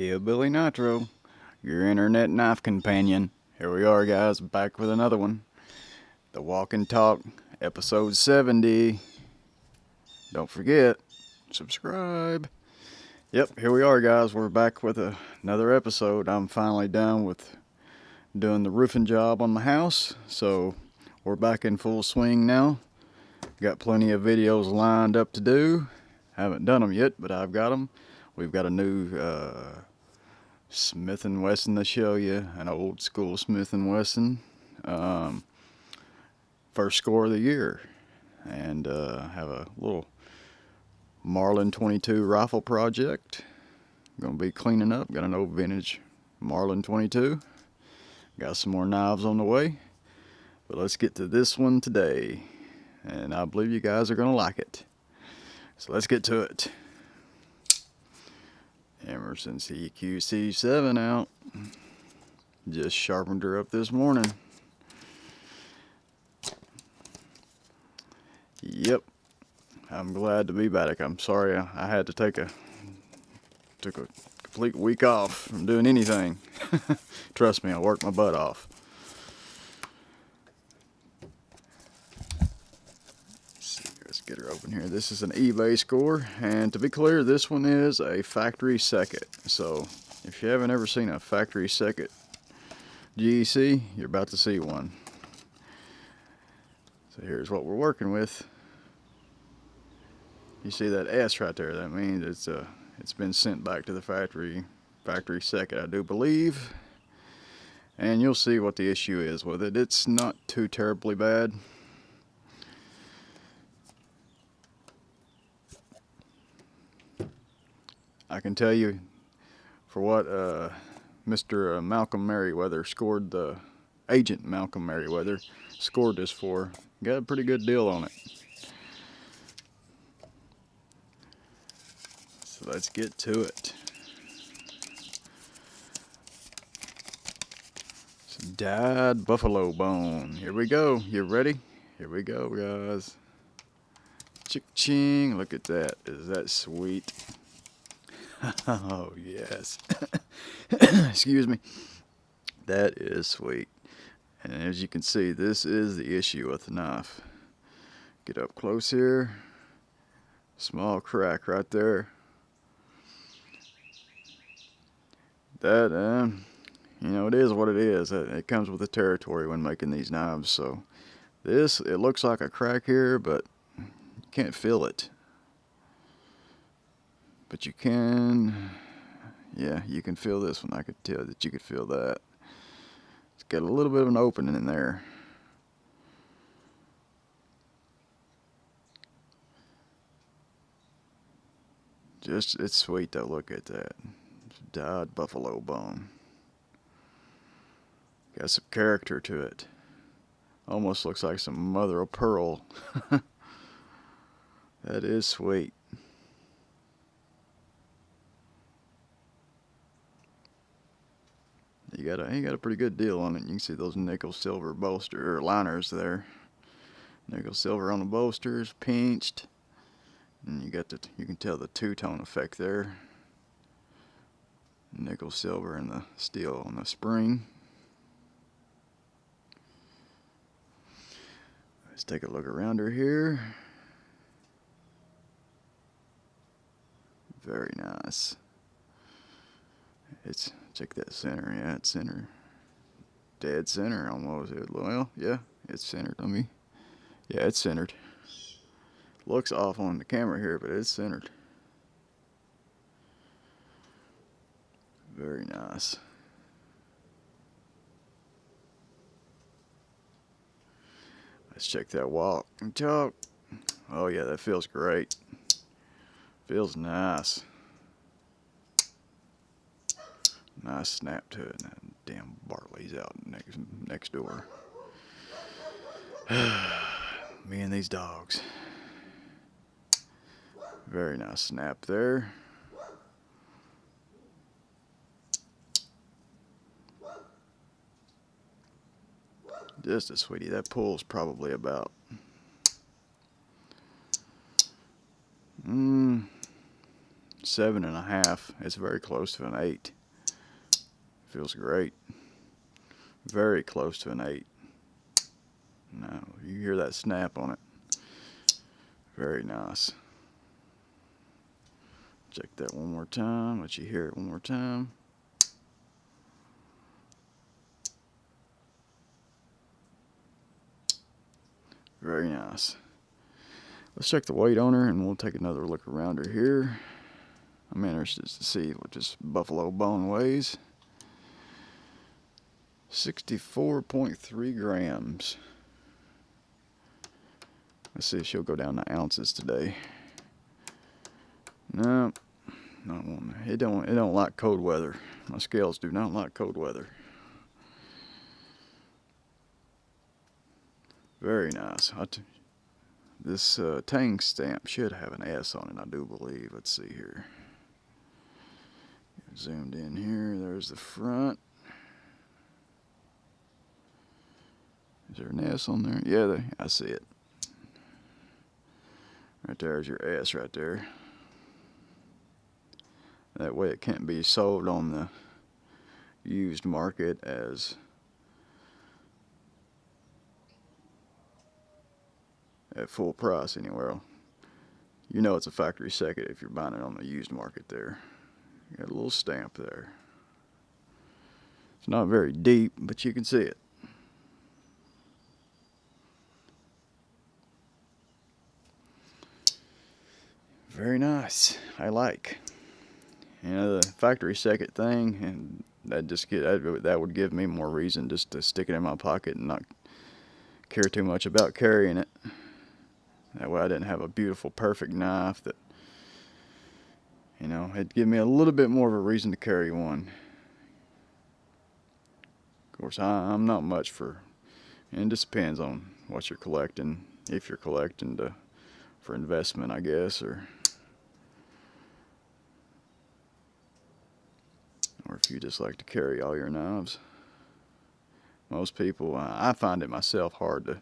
HillbillyNitro, your internet knife companion. Here we are, guys, back with another one. The Walk and Talk, episode 70. Don't forget, subscribe. Yep, here we are, guys. We're back with another episode. I'm finally done with doing the roofing job on my house, so we're back in full swing now. Got plenty of videos lined up to do. Haven't done them yet, but I've got them. We've got a new Smith & Wesson to show you, an old school Smith & Wesson. First score of the year. And have a little Marlin 22 rifle project. Gonna be cleaning up. Got an old vintage Marlin 22. Got some more knives on the way. But let's get to this one today. And I believe you guys are gonna like it. So let's get to it. Emerson CQC7 out. Just sharpened her up this morning. Yep. I'm glad to be back. I'm sorry I had to took a complete week off from doing anything. Trust me, I worked my butt off. Let's get her open here. This is an eBay score, and to be clear, this one is a factory second. So if you haven't ever seen a factory second GEC, you're about to see one. So here's what we're working with. You see that S right there? That means it's been sent back to the factory second, I do believe. And you'll see what the issue is with it. It's not too terribly bad. I can tell you for what Mr. Malcolm Merriweather scored, the agent Malcolm Merriweather scored this for. Got a pretty good deal on it. So let's get to it. Some dyed buffalo bone. Here we go. You ready? Here we go, guys. Chick-ching. Look at that. Is that sweet? Oh, yes. Excuse me. That is sweet. And as you can see, this is the issue with the knife. Get up close here. Small crack right there. That, it is what it is. It comes with the territory when making these knives. So this, it looks like a crack here, but you can't feel it. But you can, yeah, you can feel this one. I could tell that you could feel that. It's got a little bit of an opening in there. It's sweet though. Look at that. It's dyed buffalo bone. Got some character to it. Almost looks like some mother of pearl. That is sweet. You got a pretty good deal on it. You can see those nickel silver bolster or liners there. Nickel silver on the bolsters, pinched, and you can tell the two-tone effect there. Nickel silver and the steel on the spring. Let's take a look around her here. Very nice. Check that center. Yeah, it's center. Dead center almost. Well, yeah, it's centered. Yeah, it's centered. Looks off on the camera here, but it's centered. Very nice. Let's check that walk and talk. Oh yeah, that feels great. Feels nice. Nice snap to it. That damn Bartley's out next door. Me and these dogs. Very nice snap there. Just a sweetie. That pull's probably about 7.5. It's very close to an 8. Feels great. Very close to an 8. Now, you hear that snap on it. Very nice. Check that one more time. Let you hear it one more time. Very nice. Let's check the weight on her and we'll take another look around her here. I'm interested to see what this buffalo bone weighs. 64.3 grams. Let's see if she'll go down to ounces today. No, not one. It don't like cold weather. My scales do not like cold weather. Very nice. This tang stamp should have an S on it, I do believe. Let's see here. Zoomed in here. There's the front. Is there an S on there? Yeah, I see it. Right there's your S right there. That way it can't be sold on the used market as at full price anywhere. You know it's a factory second if you're buying it on the used market there. You got a little stamp there. It's not very deep, but you can see it. Very nice. I like. You know, the factory second thing, and that would give me more reason just to stick it in my pocket and not care too much about carrying it. That way I didn't have a beautiful, perfect knife that, you know, it'd give me a little bit more of a reason to carry one. Of course, I'm not much for, and it just depends on what you're collecting. If you're collecting for investment, I guess, or if you just like to carry all your knives. Most people, I find it myself hard to,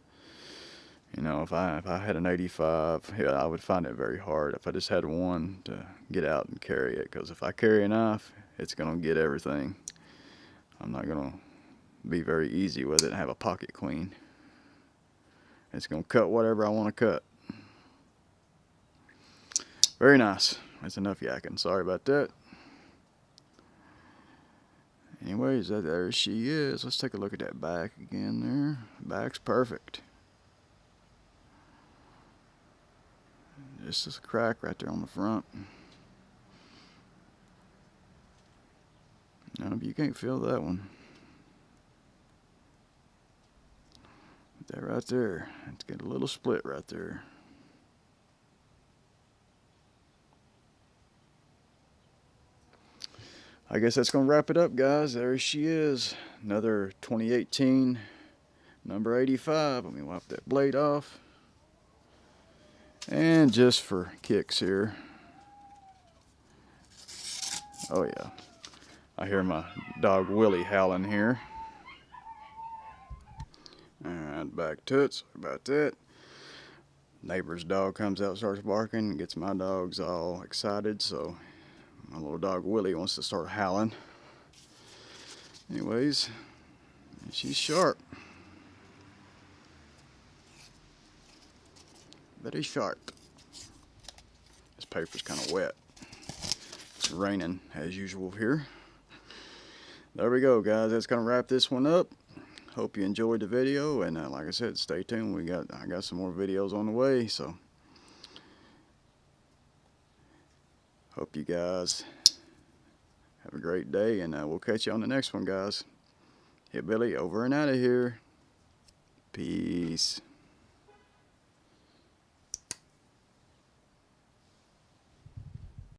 you know, if I had an 85, yeah, I would find it very hard if I just had one to get out and carry it. Because if I carry a knife, it's going to get everything. I'm not going to be very easy with it and have a pocket clean. It's going to cut whatever I want to cut. Very nice. That's enough yakking. Sorry about that. Anyways, there she is. Let's take a look at that back again there. Back's perfect. Just a crack right there on the front. No, you can't feel that one. That right there. It's got a little split right there. I guess that's going to wrap it up, guys. There she is. Another 2018 number 85. Let me wipe that blade off. And just for kicks here. Oh, yeah. I hear my dog Willie howling here. Alright, back to it. Sorry about that. Neighbor's dog comes out, starts barking, gets my dogs all excited, so my little dog Willie wants to start howling. Anyways, she's sharp. Very sharp. This paper's kind of wet. It's raining as usual here. There we go, guys. That's gonna wrap this one up. Hope you enjoyed the video, and like I said, stay tuned. I got some more videos on the way, so hope you guys have a great day, and we'll catch you on the next one, guys. Hillbilly over and out of here. Peace.